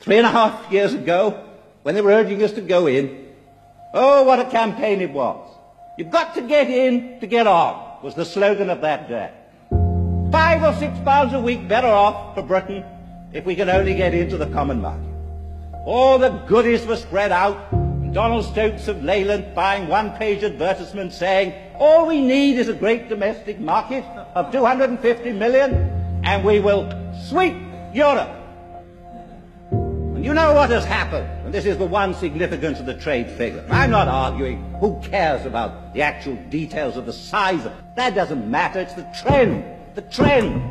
3.5 years ago, when they were urging us to go in, oh, what a campaign it was. You've got to get in to get on, was the slogan of that day. £5 or £6 a week better off for Britain if we can only get into the common market. All the goodies were spread out. Donald Stokes of Leyland buying one-page advertisements saying, all we need is a great domestic market of 250 million and we will sweep Europe. And you know what has happened, and this is the one significance of the trade figure. I'm not arguing who cares about the actual details of the size of it. That doesn't matter, it's the trend. The trend.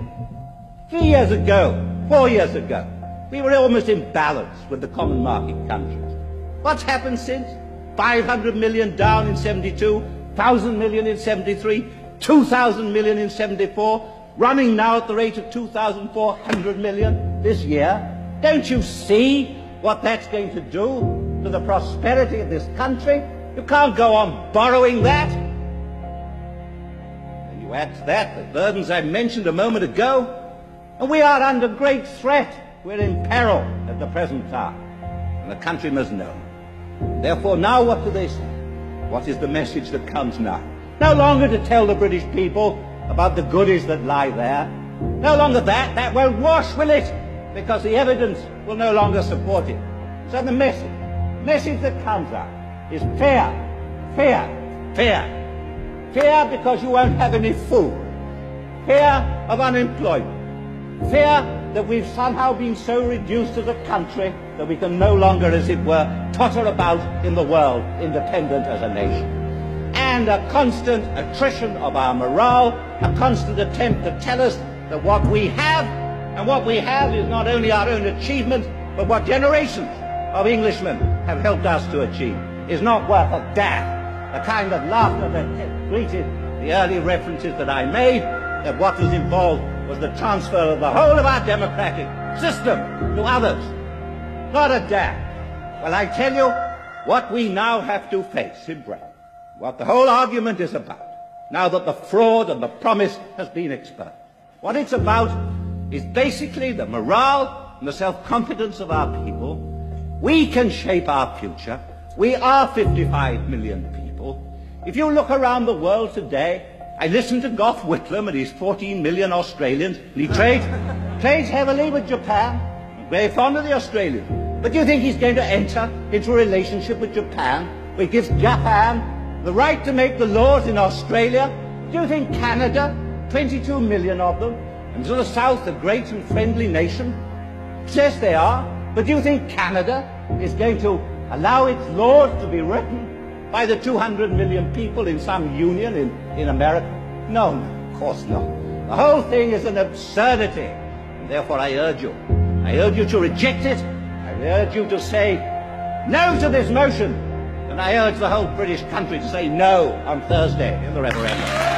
3 years ago, 4 years ago, we were almost in balance with the common market countries. What's happened since? 500 million down in 72, 1,000 million in 73, 2,000 million in 74, running now at the rate of 2,400 million this year. Don't you see what that's going to do to the prosperity of this country? You can't go on borrowing that. And you add to that the burdens I mentioned a moment ago, and we are under great threat. We're in peril at the present time, and the country must know. Therefore, now what do they say? What is the message that comes now? No longer to tell the British people about the goodies that lie there. No longer that. That won't wash, will it? Because the evidence will no longer support it. So the message that comes out is fear, fear, fear. Fear because you won't have any food. Fear of unemployment. Fear that we've somehow been so reduced as a country that we can no longer, as it were, totter about in the world, independent as a nation. And a constant attrition of our morale, a constant attempt to tell us that what we have, and what we have is not only our own achievement, but what generations of Englishmen have helped us to achieve, is not worth a damn. The kind of laughter that greeted the early references that I made, that what was involved was the transfer of the whole of our democratic system to others. Not a damn. Well, I tell you what we now have to face in Britain, what the whole argument is about, now that the fraud and the promise has been exposed. What it's about is basically the morale and the self-confidence of our people. We can shape our future. We are 55 million people. If you look around the world today, I listen to Gough Whitlam and his 14 million Australians, and he trades heavily with Japan. I'm very fond of the Australians. But do you think he's going to enter into a relationship with Japan, which gives Japan the right to make the laws in Australia? Do you think Canada, 22 million of them, and to the south a great and friendly nation? Yes, they are. But do you think Canada is going to allow its laws to be written by the 200 million people in some union in America? No, of course not. The whole thing is an absurdity. And therefore I urge you to reject it. I urge you to say no to this motion. And I urge the whole British country to say no on Thursday in the referendum.